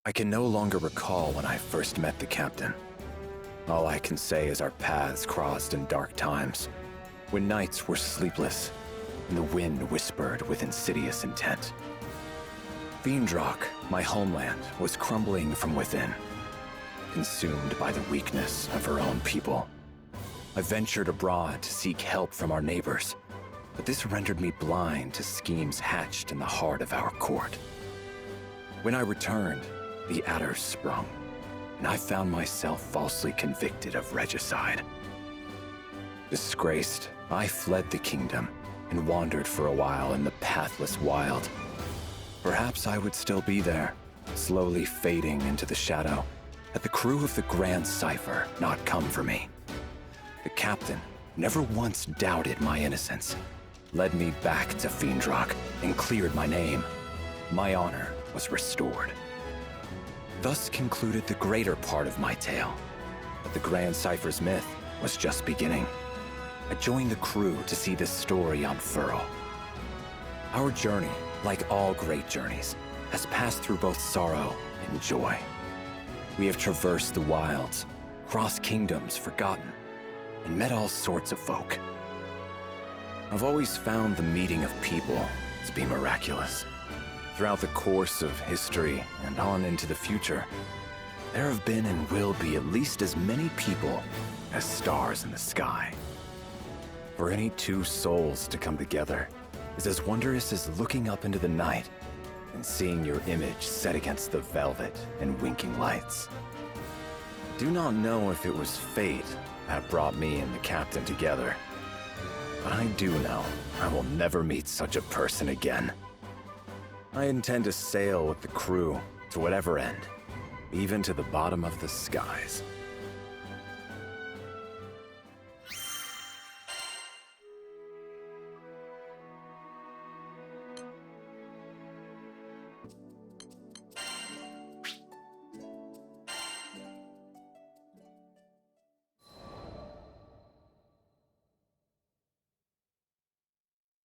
I can no longer recall when I first met the captain. All I can say is our paths crossed in dark times, when nights were sleepless and the wind whispered with insidious intent. Fiendrock, my homeland, was crumbling from within, consumed by the weakness of her own people. I ventured abroad to seek help from our neighbors, but this rendered me blind to schemes hatched in the heart of our court. When I returned, the adders sprung, and I found myself falsely convicted of regicide. Disgraced, I fled the kingdom and wandered for a while in the pathless wild. Perhaps I would still be there, slowly fading into the shadow, had the crew of the Grand Cipher not come for me. The captain never once doubted my innocence, led me back to Fiendrock, and cleared my name. My honor was restored. Thus concluded the greater part of my tale, but the Grand Cipher's myth was just beginning. I joined the crew to see this story unfurl. Our journey, like all great journeys, has passed through both sorrow and joy. We have traversed the wilds, crossed kingdoms forgotten, and met all sorts of folk. I've always found the meeting of people to be miraculous. Throughout the course of history and on into the future, there have been and will be at least as many people as stars in the sky. For any two souls to come together is as wondrous as looking up into the night and seeing your image set against the velvet and winking lights. Do not know if it was fate that brought me and the captain together, but I do know I will never meet such a person again. I intend to sail with the crew to whatever end, even to the bottom of the skies.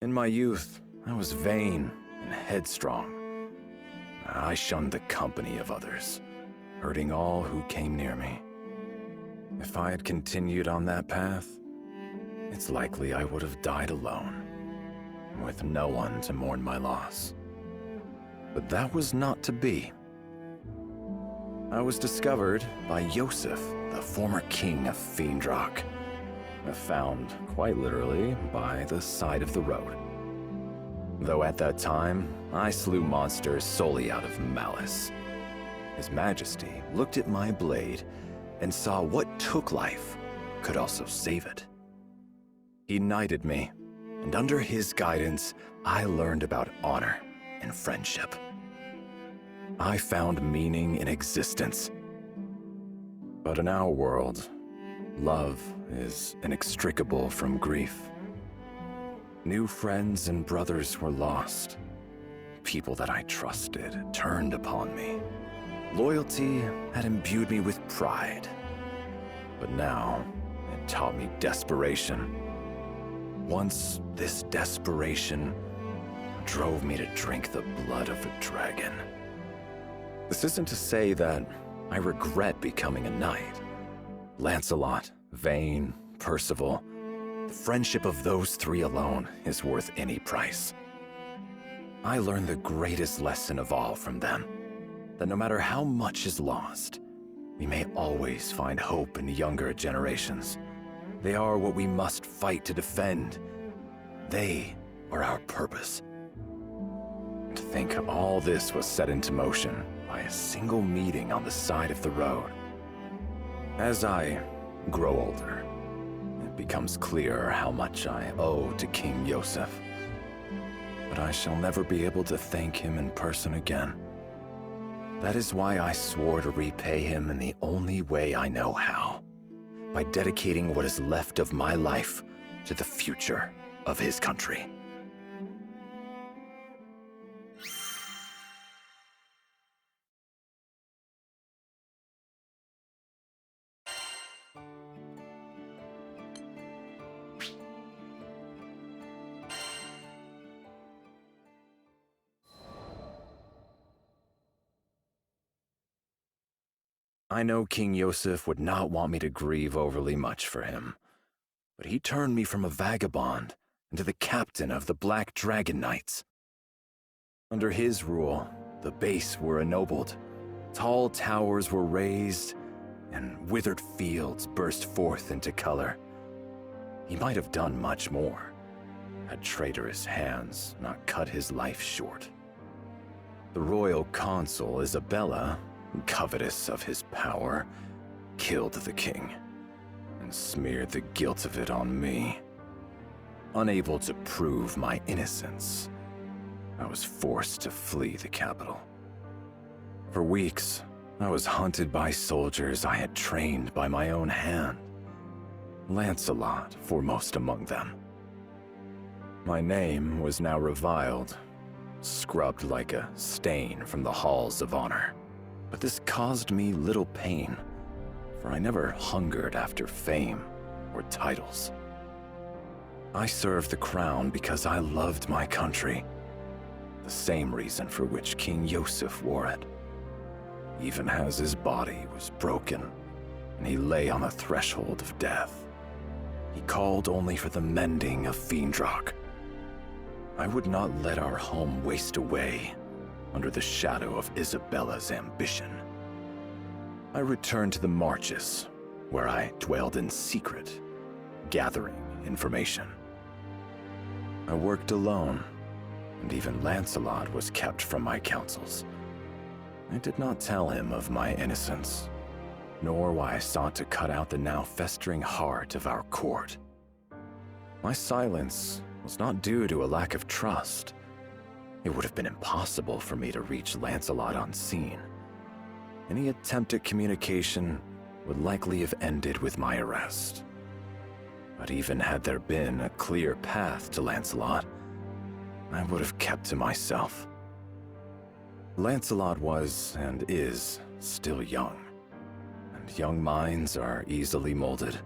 In my youth, I was vain and headstrong. I shunned the company of others, hurting all who came near me. If I had continued on that path, it's likely I would have died alone, with no one to mourn my loss. But that was not to be. I was discovered by Yosef, the former king of Fiendrock, found, quite literally, by the side of the road. Though at that time, I slew monsters solely out of malice. His Majesty looked at my blade and saw what took life could also save it. He knighted me, and under his guidance, I learned about honor and friendship. I found meaning in existence. But in our world, love is inextricable from grief. New friends and brothers were lost. People that I trusted turned upon me. Loyalty had imbued me with pride. But now, it taught me desperation. Once, this desperation drove me to drink the blood of a dragon. This isn't to say that I regret becoming a knight. Lancelot, Vayne, Percival, the friendship of those three alone is worth any price. I learned the greatest lesson of all from them, that no matter how much is lost, we may always find hope in younger generations. They are what we must fight to defend. They are our purpose. To think all this was set into motion by a single meeting on the side of the road. As I grow older, it becomes clearer how much I owe to King Yosef. But I shall never be able to thank him in person again. That is why I swore to repay him in the only way I know how, by dedicating what is left of my life to the future of his country. I know King Yosef would not want me to grieve overly much for him, but he turned me from a vagabond into the captain of the Black Dragon Knights. Under his rule, the base were ennobled, tall towers were raised, and withered fields burst forth into color. He might have done much more, had traitorous hands not cut his life short. The royal consort Isabella, covetous of his power, killed the king and smeared the guilt of it on me. Unable to prove my innocence, I was forced to flee the capital. For weeks, I was hunted by soldiers I had trained by my own hand, Lancelot foremost among them. My name was now reviled, scrubbed like a stain from the halls of honor. But this caused me little pain, for I never hungered after fame or titles. I served the crown because I loved my country, the same reason for which King Yosef wore it. Even as his body was broken and he lay on the threshold of death, he called only for the mending of Fiendrock. I would not let our home waste away under the shadow of Isabella's ambition. I returned to the Marches, where I dwelled in secret, gathering information. I worked alone, and even Lancelot was kept from my counsels. I did not tell him of my innocence, nor why I sought to cut out the now festering heart of our court. My silence was not due to a lack of trust. It would have been impossible for me to reach Lancelot unseen. Any attempt at communication would likely have ended with my arrest. But even had there been a clear path to Lancelot, I would have kept to myself. Lancelot was and is still young, and young minds are easily molded.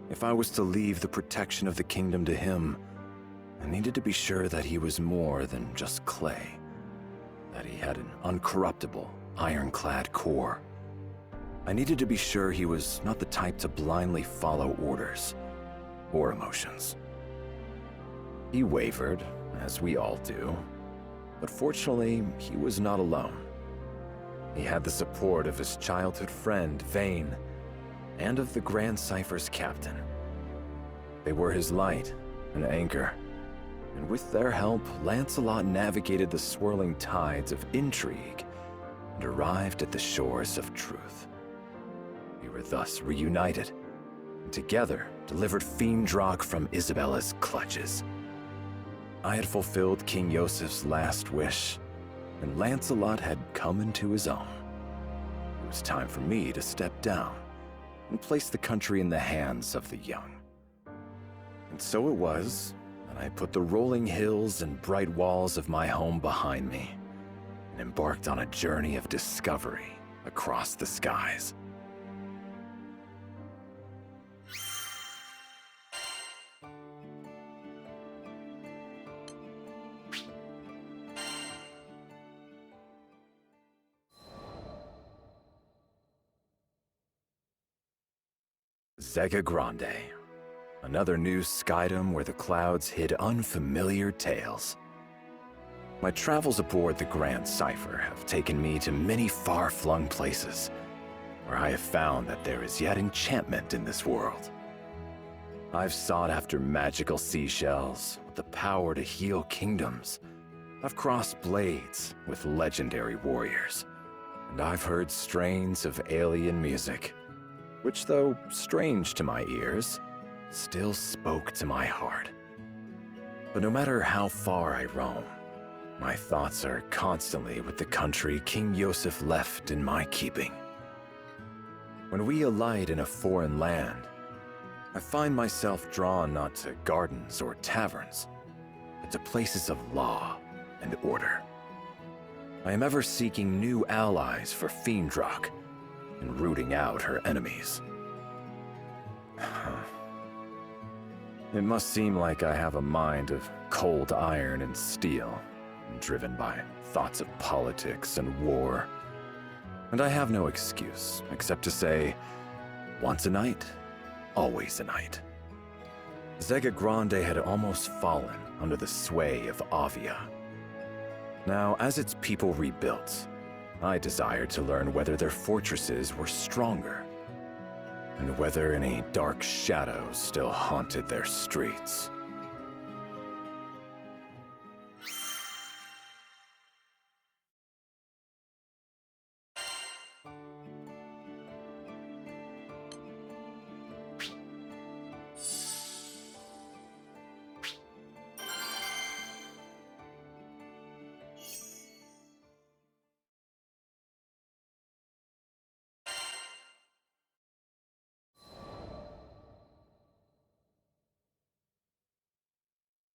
If I was to leave the protection of the kingdom to him, I needed to be sure that he was more than just clay, that he had an uncorruptible, ironclad core. I needed to be sure he was not the type to blindly follow orders or emotions. He wavered, as we all do, but fortunately, he was not alone. He had the support of his childhood friend, Vane, and of the Grand Cypher's captain. They were his light and anchor, and with their help, Lancelot navigated the swirling tides of intrigue and arrived at the shores of truth. We were thus reunited, and together delivered Fiendrock from Isabella's clutches. I had fulfilled King Yosef's last wish, and Lancelot had come into his own. It was time for me to step down and place the country in the hands of the young. And so it was that I put the rolling hills and bright walls of my home behind me and embarked on a journey of discovery across the skies. Zega Grande, another new skydom where the clouds hid unfamiliar tales. My travels aboard the Grand Cypher have taken me to many far-flung places, where I have found that there is yet enchantment in this world. I've sought after magical seashells with the power to heal kingdoms. I've crossed blades with legendary warriors, and I've heard strains of alien music, which, though strange to my ears, still spoke to my heart. But no matter how far I roam, my thoughts are constantly with the country King Yosef left in my keeping. When we alight in a foreign land, I find myself drawn not to gardens or taverns, but to places of law and order. I am ever seeking new allies for Fiendrock, and rooting out her enemies. It must seem like I have a mind of cold iron and steel, driven by thoughts of politics and war. And I have no excuse, except to say, once a night, always a night. Zega Grande had almost fallen under the sway of Avia. Now, as its people rebuilt, I desired to learn whether their fortresses were stronger, and whether any dark shadows still haunted their streets.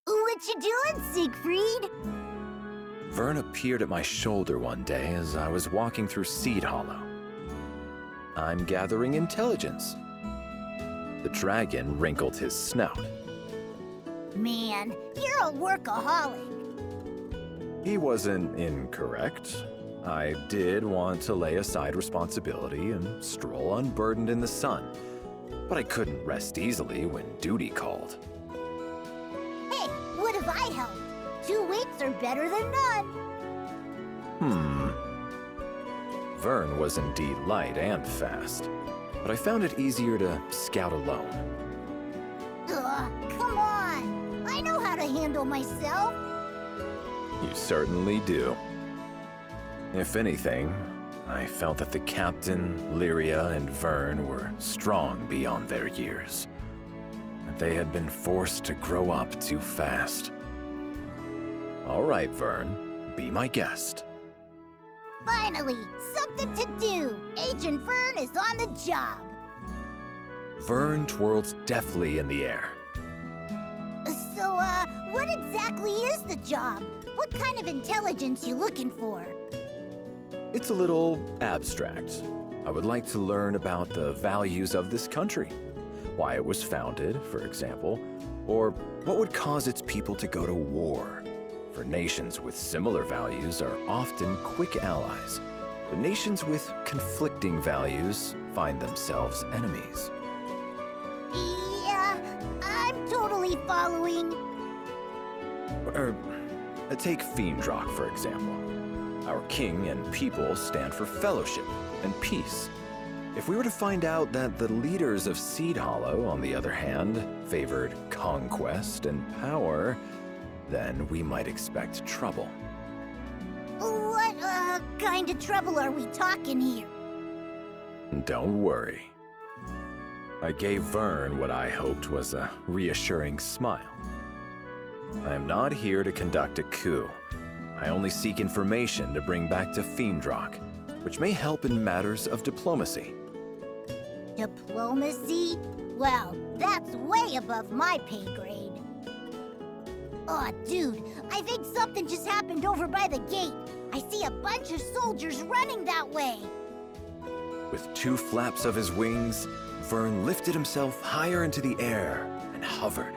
What you doing, Siegfried? Vern appeared at my shoulder one day as I was walking through Seed Hollow. I'm gathering intelligence. The dragon wrinkled his snout. Man, you're a workaholic. He wasn't incorrect. I did want to lay aside responsibility and stroll unburdened in the sun, but I couldn't rest easily when duty called. Hey, what have I helped? 2 weeks are better than none. Vern was indeed light and fast, but I found it easier to scout alone. Ugh, come on. I know how to handle myself. You certainly do. If anything, I felt that the captain, Lyria, and Vern were strong beyond their years. That they had been forced to grow up too fast. All right, Vern, be my guest. Finally, something to do. Agent Vern is on the job. Vern twirled deftly in the air. So, what exactly is the job? What kind of intelligence you looking for? It's a little abstract. I would like to learn about the values of this country. Why it was founded, for example, or what would cause its people to go to war. For nations with similar values are often quick allies, but nations with conflicting values find themselves enemies. Yeah, I'm totally following. Take Fiendrock, for example. Our king and people stand for fellowship and peace. If we were to find out that the leaders of Seed Hollow, on the other hand, favored conquest and power, then we might expect trouble. What, kind of trouble are we talking here? Don't worry. I gave Vern what I hoped was a reassuring smile. I am not here to conduct a coup. I only seek information to bring back to Fiendrock, which may help in matters of diplomacy. Diplomacy? Well, that's way above my pay grade. Aw, dude, I think something just happened over by the gate. I see a bunch of soldiers running that way. With 2 flaps of his wings, Vern lifted himself higher into the air and hovered,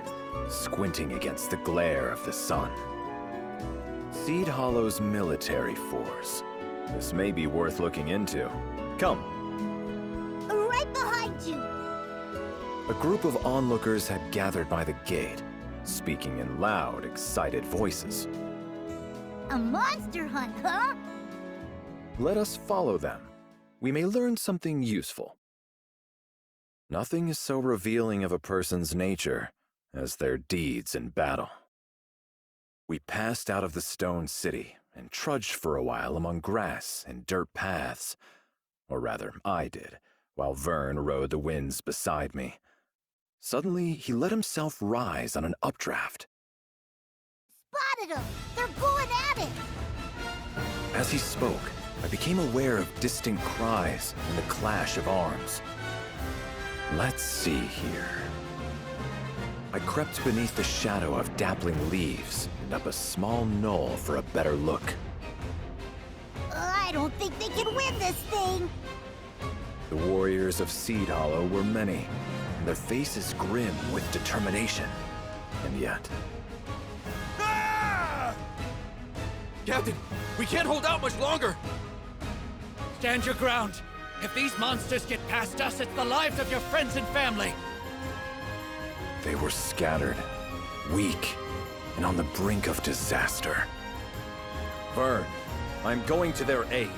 squinting against the glare of the sun. Seed Hollow's military force. This may be worth looking into. Come. Right behind you. A group of onlookers had gathered by the gate, speaking in loud, excited voices. A monster hunt, huh? Let us follow them. We may learn something useful. Nothing is so revealing of a person's nature as their deeds in battle. We passed out of the stone city and trudged for a while among grass and dirt paths. Or rather, I did, while Vern rode the winds beside me. Suddenly, he let himself rise on an updraft. Spotted them! They're going at it! As he spoke, I became aware of distant cries and the clash of arms. Let's see here. I crept beneath the shadow of dappling leaves and up a small knoll for a better look. I don't think they can win this thing! The warriors of Seed Hollow were many, and their faces grim with determination. And yet... Ah! Captain, we can't hold out much longer! Stand your ground. If these monsters get past us, it's the lives of your friends and family. They were scattered, weak, and on the brink of disaster. Vern, I'm going to their aid.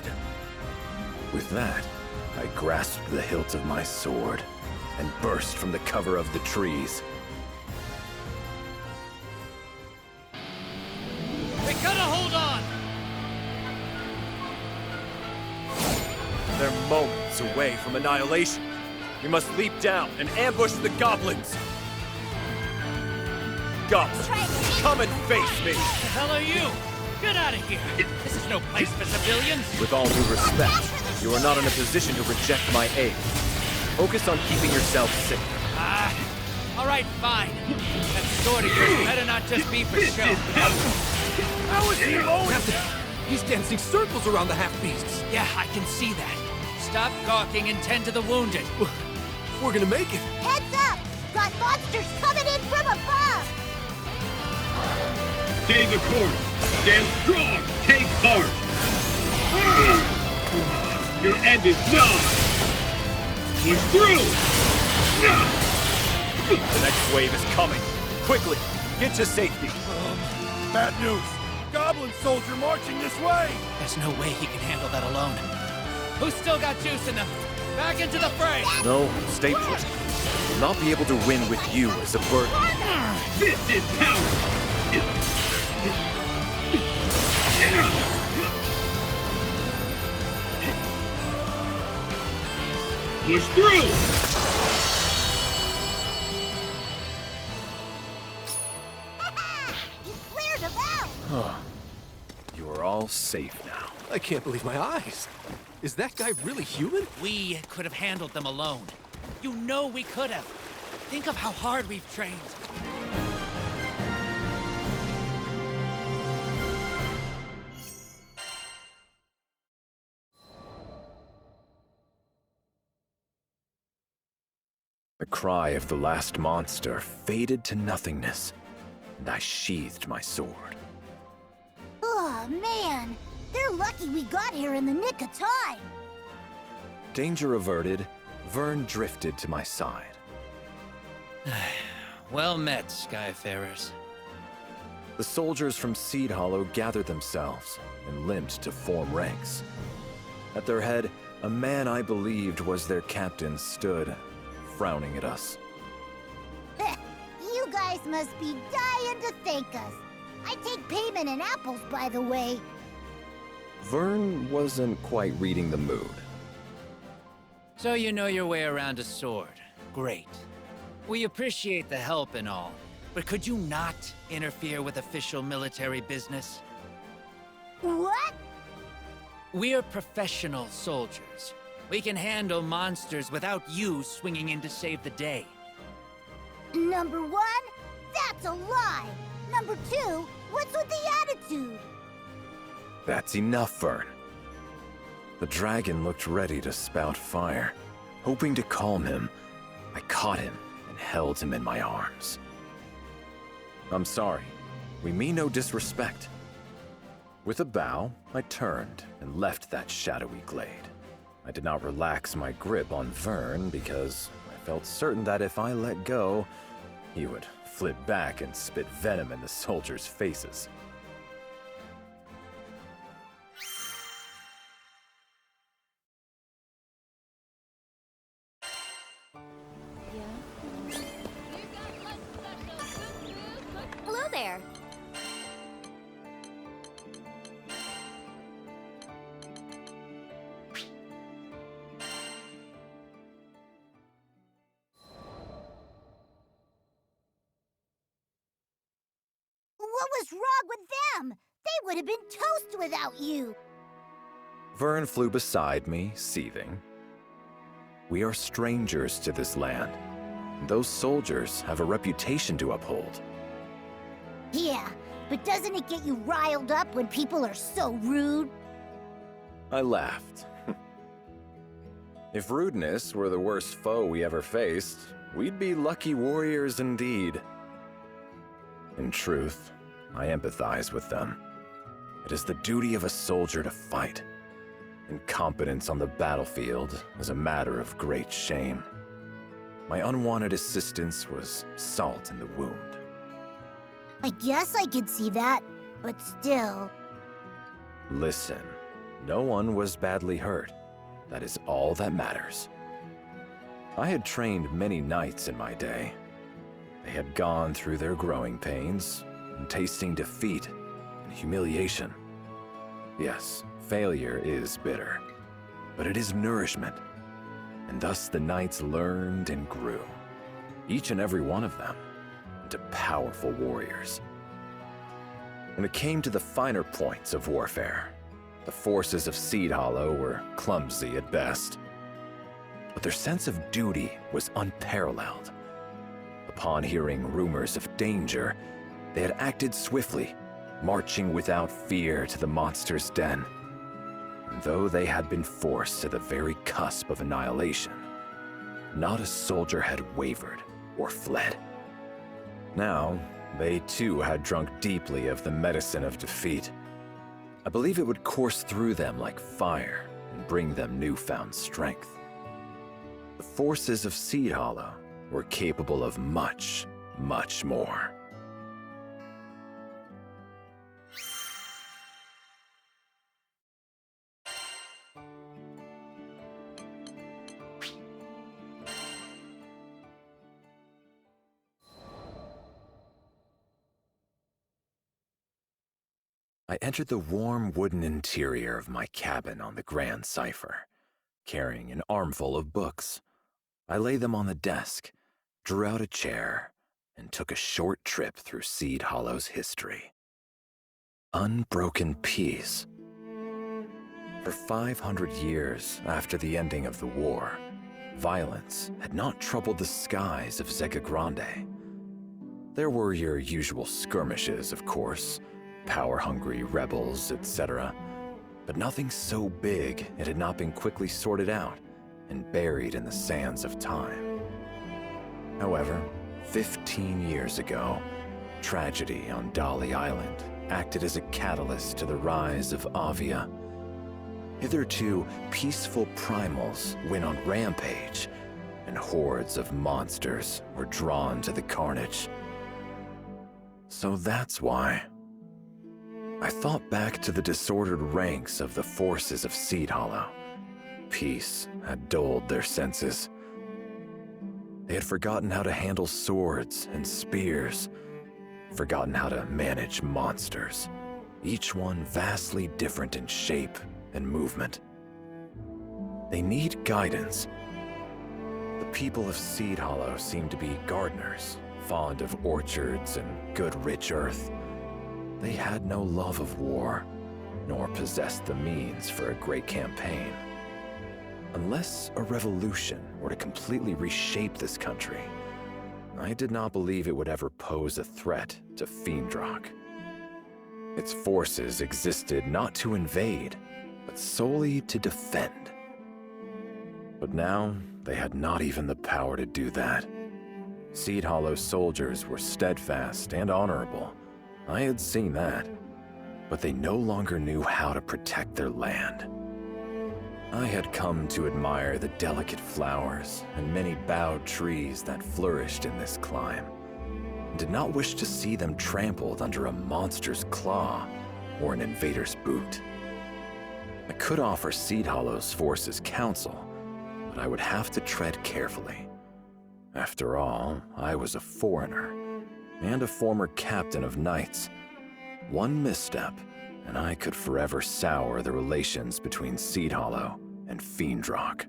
With that, I grasped the hilt of my sword and burst from the cover of the trees. We gotta hold on! They're moments away from annihilation. We must leap down and ambush the goblins. Goblins, come and face me! The hell are you? Get out of here! This is no place for civilians! With all due respect, you are not in a position to reject my aid. Focus on keeping yourself safe. Alright, fine. That sword of yours better not just be for show. How is he going? He's dancing circles around the half-beasts. Yeah, I can see that. Stop gawking and tend to the wounded. We're gonna make it. Heads up! Got monsters coming in from above! Stay the course. Stand strong. Take heart. Your end is nigh. Push through. The next wave is coming. Quickly, get to safety. Bad news! Goblin soldier marching this way! There's no way he can handle that alone. Who's still got juice in them? Back into the fray! No, stay put. We'll not be able to win with you as a burden. This is power. Push through. You cleared them out! You are all safe now. I can't believe my eyes. Is that guy really human? We could have handled them alone. You know we could have. Think of how hard we've trained. The cry of the last monster faded to nothingness, and I sheathed my sword. Oh, man! They're lucky we got here in the nick of time! Danger averted, Vern drifted to my side. Well met, Skyfarers. The soldiers from Seed Hollow gathered themselves and limped to form ranks. At their head, a man I believed was their captain stood, frowning at us. You guys must be dying to thank us. I take payment in apples, by the way. Vern wasn't quite reading the mood. So you know your way around a sword. Great. We appreciate the help and all, but could you not interfere with official military business? What? We're professional soldiers. We can handle monsters without you swinging in to save the day. Number one? That's a lie! Number two, what's with the attitude? That's enough, Vern. The dragon looked ready to spout fire. Hoping to calm him, I caught him and held him in my arms. I'm sorry. We mean no disrespect. With a bow, I turned and left that shadowy glade. I did not relax my grip on Vern because I felt certain that if I let go, he would flip back and spit venom in the soldiers' faces. Hello there. What was wrong with them? They would have been toast without you. Vern flew beside me, seething. We are strangers to this land. Those soldiers have a reputation to uphold. Yeah, but doesn't it get you riled up when people are so rude? I laughed. If rudeness were the worst foe we ever faced, we'd be lucky warriors indeed. In truth, I empathize with them. It is the duty of a soldier to fight. Incompetence on the battlefield was a matter of great shame. My unwanted assistance was salt in the wound. I guess I could see that, but still. Listen, no one was badly hurt. That is all that matters. I had trained many knights in my day. They had gone through their growing pains, and tasting defeat and humiliation. Yes, failure is bitter, but it is nourishment. And thus the knights learned and grew, each and every one of them, into powerful warriors. When it came to the finer points of warfare, the forces of Seed Hollow were clumsy at best. But their sense of duty was unparalleled. Upon hearing rumors of danger, they had acted swiftly, marching without fear to the monster's den. And though they had been forced to the very cusp of annihilation, not a soldier had wavered or fled. Now, they too had drunk deeply of the medicine of defeat. I believe it would course through them like fire and bring them newfound strength. The forces of Seed Hollow were capable of much, much more. I entered the warm wooden interior of my cabin on the Grand Cipher, carrying an armful of books. I laid them on the desk, drew out a chair, and took a short trip through Seed Hollow's history. Unbroken peace. For 500 years after the ending of the war, violence had not troubled the skies of Zega Grande. There were your usual skirmishes, of course, power-hungry rebels, etc., but nothing so big it had not been quickly sorted out and buried in the sands of time. However, 15 years ago, tragedy on Dolly Island acted as a catalyst to the rise of Avia. Hitherto peaceful primals went on rampage, and hordes of monsters were drawn to the carnage. So that's why. I thought back to the disordered ranks of the forces of Seed Hollow. Peace had dulled their senses. They had forgotten how to handle swords and spears, forgotten how to manage monsters, each one vastly different in shape and movement. They need guidance. The people of Seed Hollow seem to be gardeners, fond of orchards and good rich earth. They had no love of war, nor possessed the means for a great campaign. Unless a revolution were to completely reshape this country, I did not believe it would ever pose a threat to Fiendrock. Its forces existed not to invade, but solely to defend. But now, they had not even the power to do that. Seed Hollow soldiers were steadfast and honorable. I had seen that, but they no longer knew how to protect their land. I had come to admire the delicate flowers and many bowed trees that flourished in this clime, and did not wish to see them trampled under a monster's claw or an invader's boot. I could offer Seed Hollow's forces counsel, but I would have to tread carefully. After all, I was a foreigner, and a former captain of knights. One misstep, and I could forever sour the relations between Seed Hollow and Fiendrock.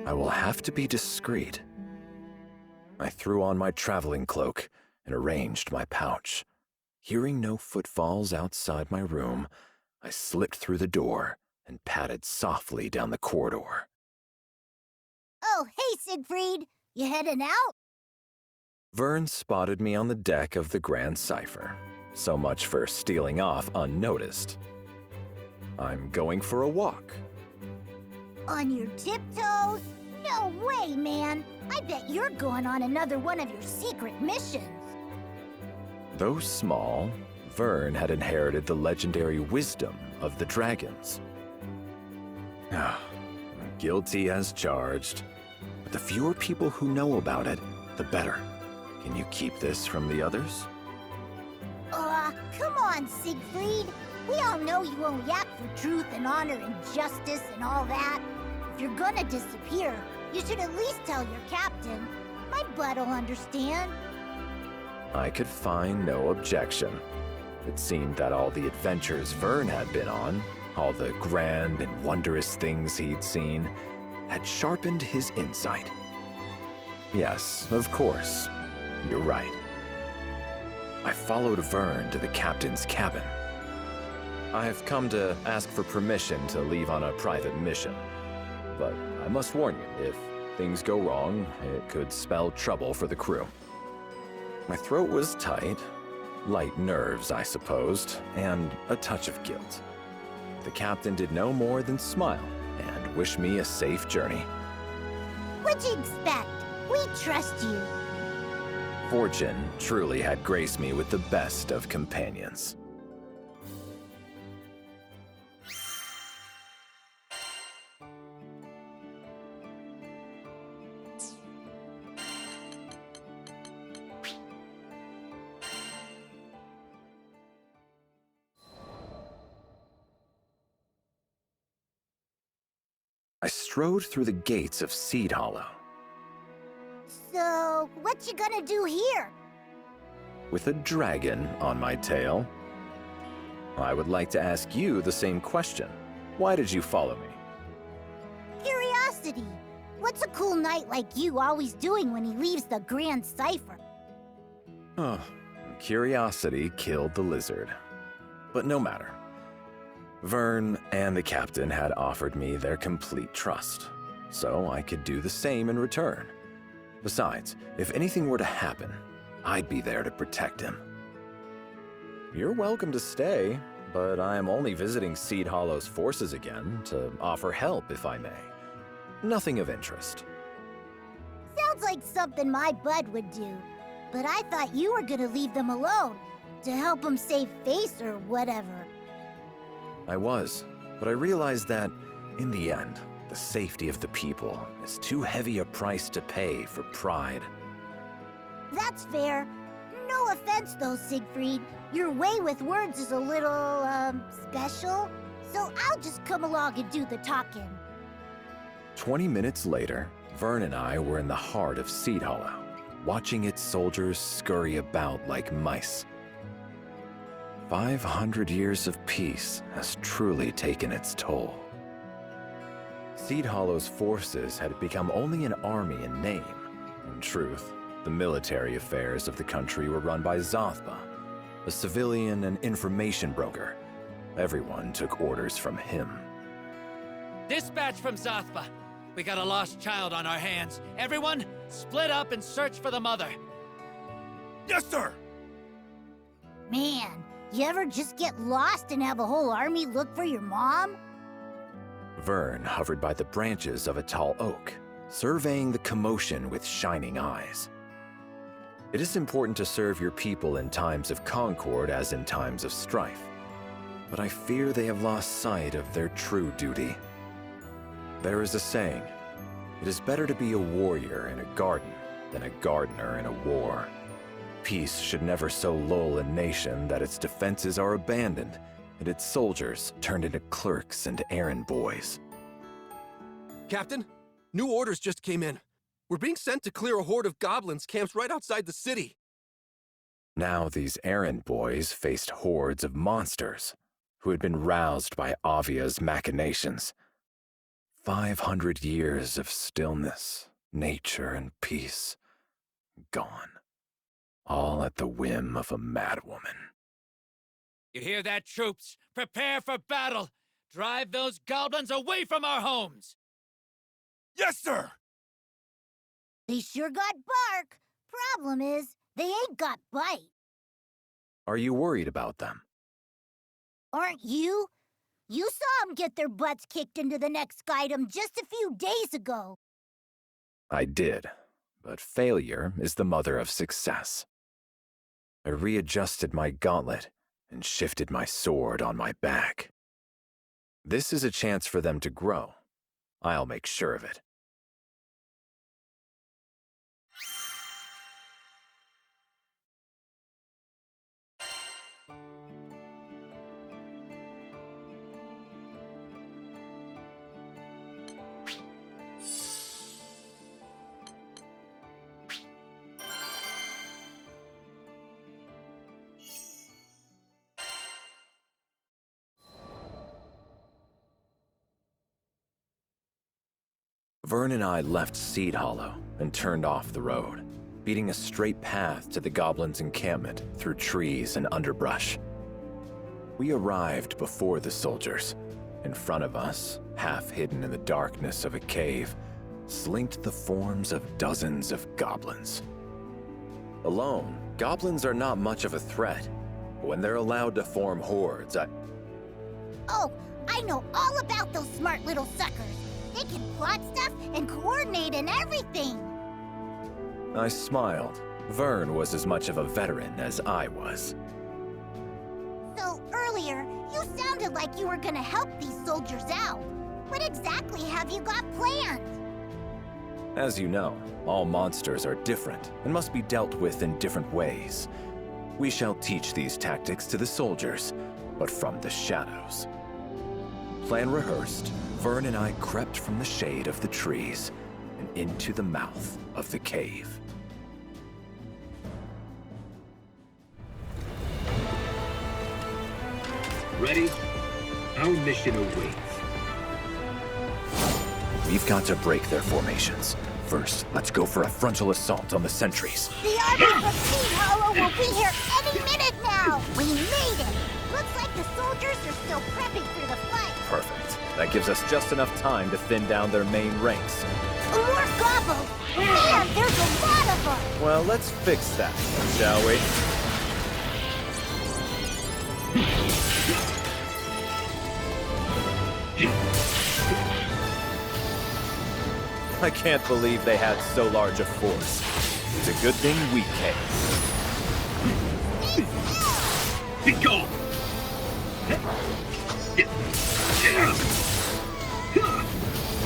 I will have to be discreet. I threw on my traveling cloak and arranged my pouch. Hearing no footfalls outside my room, I slipped through the door and padded softly down the corridor. Oh, hey, Siegfried! You heading out? Vern spotted me on the deck of the Grand Cipher. So much for stealing off unnoticed. I'm going for a walk. On your tiptoes? No way, man! I bet you're going on another one of your secret missions. Though small, Vern had inherited the legendary wisdom of the dragons. Guilty as charged. But the fewer people who know about it, the better. Can you keep this from the others? Come on, Siegfried. We all know you won't yak for truth and honor and justice and all that. If you're gonna disappear, you should at least tell your captain. My butt'll understand. I could find no objection. It seemed that all the adventures Vern had been on, all the grand and wondrous things he'd seen, had sharpened his insight. Yes, of course. You're right. I followed Vern to the captain's cabin. I have come to ask for permission to leave on a private mission. But I must warn you, if things go wrong, it could spell trouble for the crew. My throat was tight, light nerves, I supposed, and a touch of guilt. The captain did no more than smile and wish me a safe journey. What'd you expect? We trust you. Fortune truly had graced me with the best of companions. I strode through the gates of Seed Hollow. So, what you gonna do here? With a dragon on my tail. I would like to ask you the same question. Why did you follow me? Curiosity. What's a cool knight like you always doing when he leaves the Grand Cipher? Oh, curiosity killed the lizard. But no matter. Vern and the captain had offered me their complete trust, so I could do the same in return. Besides, if anything were to happen, I'd be there to protect him. You're welcome to stay, but I am only visiting Seed Hollow's forces again to offer help if I may. Nothing of interest. Sounds like something my bud would do. But I thought you were gonna leave them alone, to help them save face or whatever. I was, but I realized that, in the end, the safety of the people is too heavy a price to pay for pride. That's fair. No offense though, Siegfried. Your way with words is a little, special. So I'll just come along and do the talking. 20 minutes later, Vern and I were in the heart of Seed Hollow, watching its soldiers scurry about like mice. 500 years of peace has truly taken its toll. Seed Hollow's forces had become only an army in name. In truth, the military affairs of the country were run by Zothba, a civilian and information broker. Everyone took orders from him. Dispatch from Zothba. We got a lost child on our hands. Everyone, split up and search for the mother. Yes, sir! Man, you ever just get lost and have a whole army look for your mom? Vern hovered by the branches of a tall oak, surveying the commotion with shining eyes. It is important to serve your people in times of concord as in times of strife, but I fear they have lost sight of their true duty. There is a saying, it is better to be a warrior in a garden than a gardener in a war. Peace should never so lull a nation that its defenses are abandoned and its soldiers turned into clerks and errand boys. Captain, new orders just came in. We're being sent to clear a horde of goblins camped right outside the city. Now these errand boys faced hordes of monsters who had been roused by Avia's machinations. 500 years of stillness, nature, and peace gone. All at the whim of a madwoman. You hear that, troops? Prepare for battle! Drive those goblins away from our homes! Yes, sir! They sure got bark. Problem is, they ain't got bite. Are you worried about them? Aren't you? You saw them get their butts kicked into the next Skydom just a few days ago. I did, but failure is the mother of success. I readjusted my gauntlet and shifted my sword on my back. This is a chance for them to grow, I'll make sure of it. Vern and I left Seed Hollow and turned off the road, beating a straight path to the goblins' encampment through trees and underbrush. We arrived before the soldiers. In front of us, half hidden in the darkness of a cave, slinked the forms of dozens of goblins. Alone, goblins are not much of a threat. But when they're allowed to form hordes, Oh, I know all about those smart little suckers. They can plot stuff and coordinate and everything. I smiled. Vern was as much of a veteran as I was. So earlier, you sounded like you were gonna help these soldiers out. What exactly have you got planned? As you know, all monsters are different and must be dealt with in different ways. We shall teach these tactics to the soldiers, but from the shadows. Plan rehearsed, Vern and I crept from the shade of the trees and into the mouth of the cave. Ready? Our mission awaits. We've got to break their formations. First, let's go for a frontal assault on the sentries. The army from Seed Hollow will be here any minute now! We made it! Looks like the soldiers are still prepping for the fight. Perfect. That gives us just enough time to thin down their main ranks. More gobbles! Man, there's a lot of them! Well, let's fix that, shall we? I can't believe they had so large a force. It's a good thing we came. Be gone!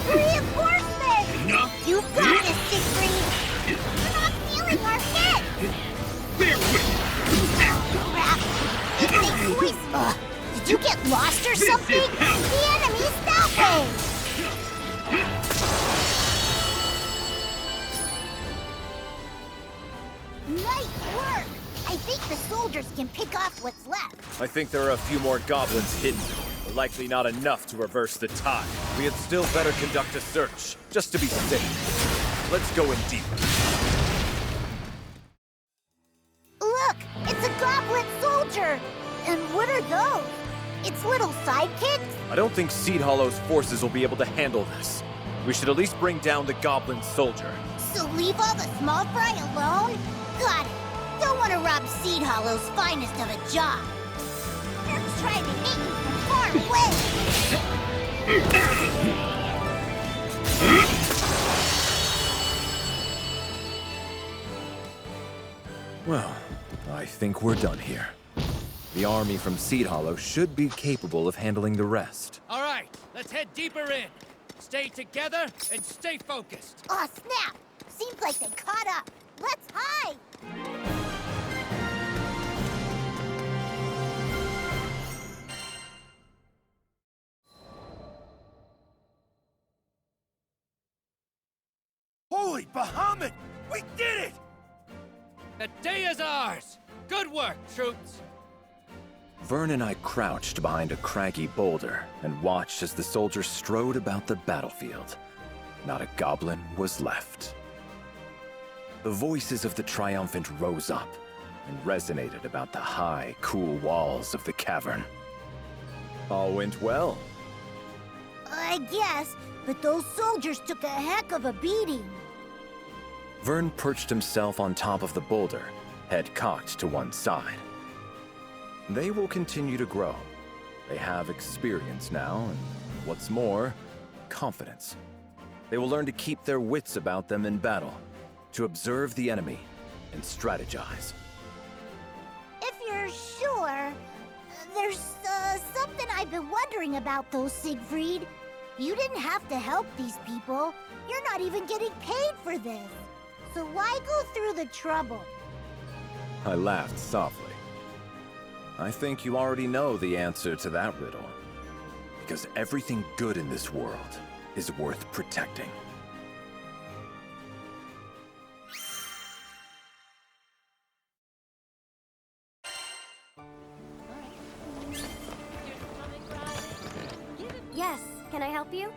Reinforcements! Enough! You got this, Siegfried! We're not feeling our hit! Bear with Crap! It makes voice... Ugh. Did you get lost or something? The enemy's that way! Nice work! I think the soldiers can pick off what's left. I think there are a few more goblins hidden, but likely not enough to reverse the tide. We had still better conduct a search, just to be safe. Let's go in deeper. Look! It's a goblin soldier! And what are those? Its little sidekicks? I don't think Seed Hollow's forces will be able to handle this. We should at least bring down the goblin soldier. So leave all the small fry alone? Got it. Don't want to rob Seed Hollow's finest of a job. Just trying to hit you from far away. Well, I think we're done here. The army from Seed Hollow should be capable of handling the rest. All right, let's head deeper in. Stay together and stay focused. Aw, snap! Seems like they caught up. Let's hide! Holy Bahamut! We did it! The day is ours. Good work, troops. Vern and I crouched behind a craggy boulder and watched as the soldiers strode about the battlefield. Not a goblin was left. The voices of the triumphant rose up and resonated about the high, cool walls of the cavern. All went well. I guess, but those soldiers took a heck of a beating. Vern perched himself on top of the boulder, head cocked to one side. They will continue to grow. They have experience now, and what's more, confidence. They will learn to keep their wits about them in battle, to observe the enemy and strategize. If you're sure, there's something I've been wondering about those, Siegfried. You didn't have to help these people. You're not even getting paid for this. So why go through the trouble? I laughed softly. I think you already know the answer to that riddle. Because everything good in this world is worth protecting. Yes, can I help you?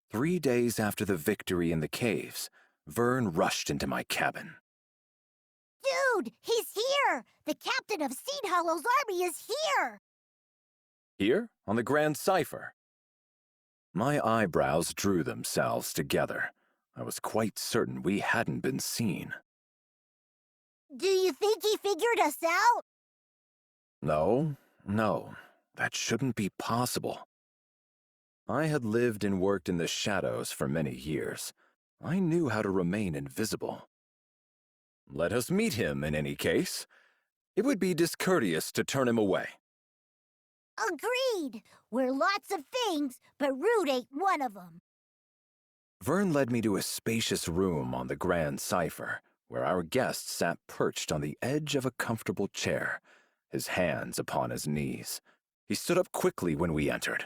Three days after the victory in the caves, Vern rushed into my cabin. Dude, he's here! The captain of Seed Hollow's army is here! Here, on the Grand Cipher. My eyebrows drew themselves together. I was quite certain we hadn't been seen. Do you think he figured us out? No, that shouldn't be possible. I had lived and worked in the shadows for many years. I knew how to remain invisible. Let us meet him in any case. It would be discourteous to turn him away. Agreed! We're lots of things, but rude ain't one of them. Vern led me to a spacious room on the Grand Cipher, where our guest sat perched on the edge of a comfortable chair, his hands upon his knees. He stood up quickly when we entered.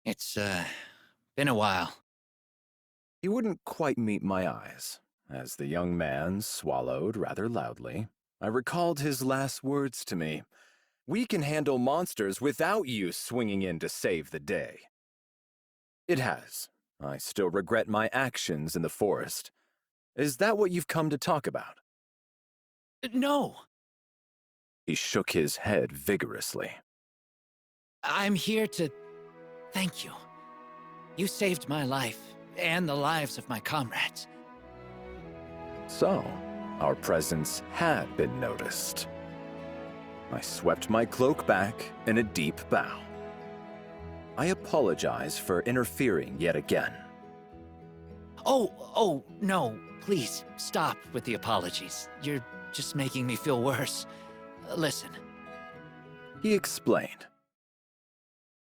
It's, been a while. He wouldn't quite meet my eyes. As the young man swallowed rather loudly, I recalled his last words to me. We can handle monsters without you swinging in to save the day. It has. I still regret my actions in the forest. Is that what you've come to talk about? No! He shook his head vigorously. I'm here to thank you. You saved my life, and the lives of my comrades. So, our presence had been noticed. I swept my cloak back in a deep bow. I apologize for interfering yet again. Oh, no, please, stop with the apologies. You're just making me feel worse. Listen. He explained.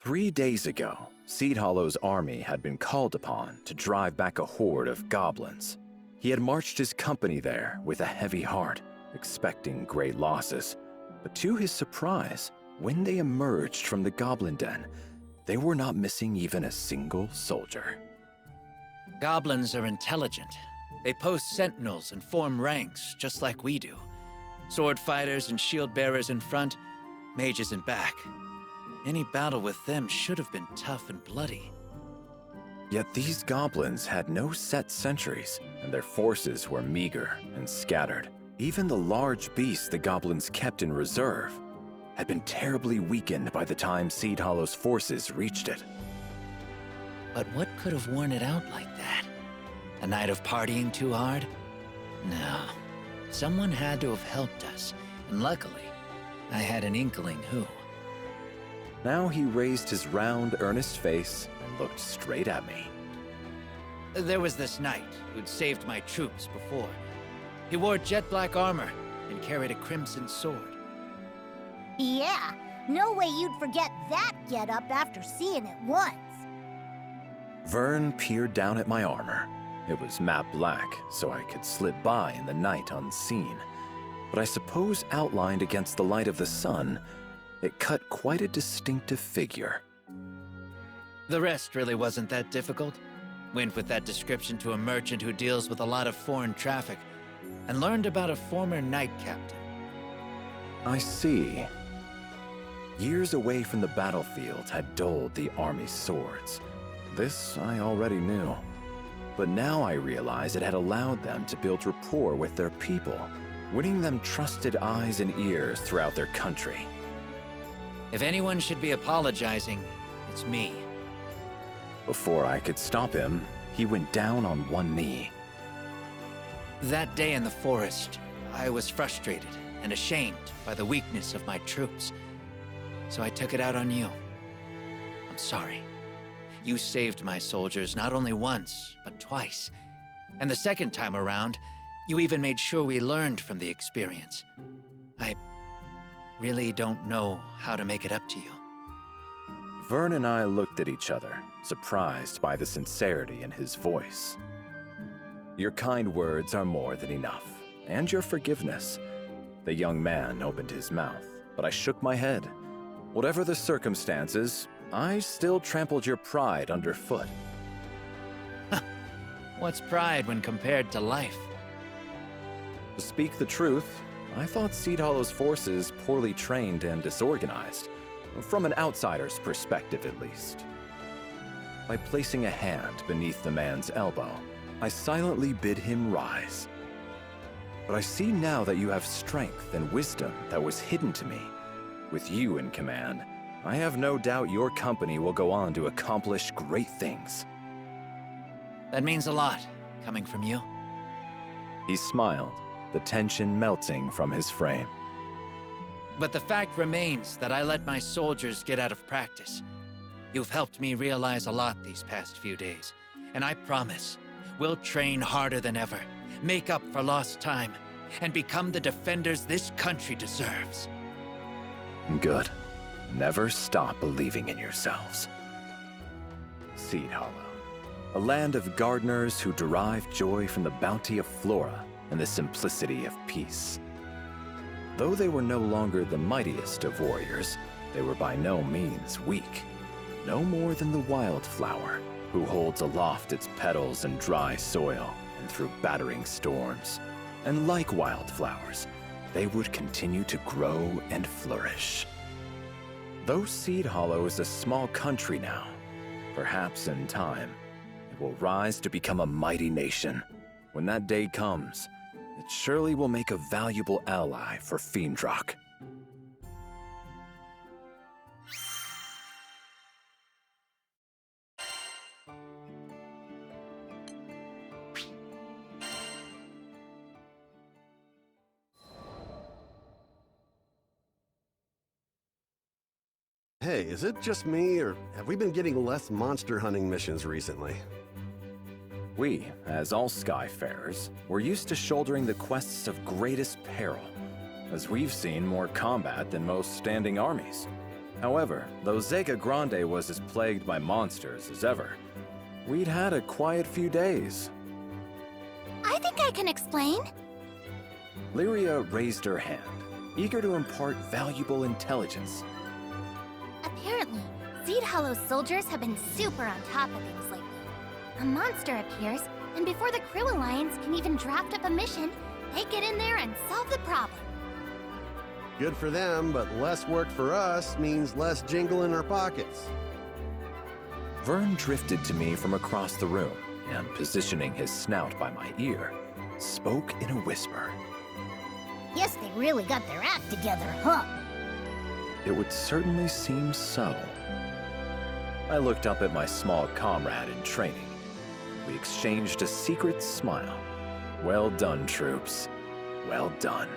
3 days ago, Seed Hollow's army had been called upon to drive back a horde of goblins. He had marched his company there with a heavy heart, expecting great losses. But to his surprise, when they emerged from the goblin den, they were not missing even a single soldier. Goblins are intelligent. They post sentinels and form ranks, just like we do. Sword fighters and shield bearers in front, mages in back. Any battle with them should have been tough and bloody. Yet these goblins had no set sentries, and their forces were meager and scattered. Even the large beasts the goblins kept in reserve had been terribly weakened by the time Seed Hollow's forces reached it. But what could have worn it out like that? A night of partying too hard? No. Someone had to have helped us, and luckily, I had an inkling who. Now he raised his round, earnest face and looked straight at me. There was this knight who'd saved my troops before. He wore jet-black armor and carried a crimson sword. Yeah, no way you'd forget that getup after seeing it once. Vern peered down at my armor. It was matte black, so I could slip by in the night unseen. But I suppose outlined against the light of the sun, it cut quite a distinctive figure. The rest really wasn't that difficult. Went with that description to a merchant who deals with a lot of foreign traffic, and learned about a former knight captain. I see. Years away from the battlefield had dulled the army's swords. This I already knew. But now I realize it had allowed them to build rapport with their people, winning them trusted eyes and ears throughout their country. If anyone should be apologizing, it's me. Before I could stop him, he went down on one knee. That day in the forest, I was frustrated and ashamed by the weakness of my troops. So I took it out on you. I'm sorry. You saved my soldiers not only once, but twice. And the second time around, you even made sure we learned from the experience. I really don't know how to make it up to you. Vern and I looked at each other, surprised by the sincerity in his voice. Your kind words are more than enough, and your forgiveness. The young man opened his mouth, but I shook my head. Whatever the circumstances, I still trampled your pride underfoot. What's pride when compared to life? To speak the truth, I thought Seed Hollow's forces poorly trained and disorganized, from an outsider's perspective at least. By placing a hand beneath the man's elbow, I silently bid him rise. But I see now that you have strength and wisdom that was hidden to me. With you in command, I have no doubt your company will go on to accomplish great things. That means a lot, coming from you. He smiled, the tension melting from his frame. But the fact remains that I let my soldiers get out of practice. You've helped me realize a lot these past few days, and I promise we'll train harder than ever, make up for lost time, and become the defenders this country deserves. Good. Never stop believing in yourselves. Seed Hollow, a land of gardeners who derive joy from the bounty of flora and the simplicity of peace. Though they were no longer the mightiest of warriors, they were by no means weak. No more than the wildflower, who holds aloft its petals in dry soil and through battering storms. And like wildflowers, they would continue to grow and flourish. Though Seed Hollow is a small country now, perhaps in time, it will rise to become a mighty nation. When that day comes, it surely will make a valuable ally for Fiendrock. Hey, is it just me, or have we been getting less monster hunting missions recently? We, as all Skyfarers, were used to shouldering the quests of greatest peril, as we've seen more combat than most standing armies. However, though Zega Grande was as plagued by monsters as ever, we'd had a quiet few days. I think I can explain. Lyria raised her hand, eager to impart valuable intelligence. Apparently, Seed Hollow's soldiers have been super on top of things lately. A monster appears, and before the Crew Alliance can even draft up a mission, they get in there and solve the problem. Good for them, but less work for us means less jingle in our pockets. Vern drifted to me from across the room, and positioning his snout by my ear, spoke in a whisper. Guess they really got their act together, huh? It would certainly seem so. I looked up at my small comrade in training. We exchanged a secret smile. Well done, troops. Well done.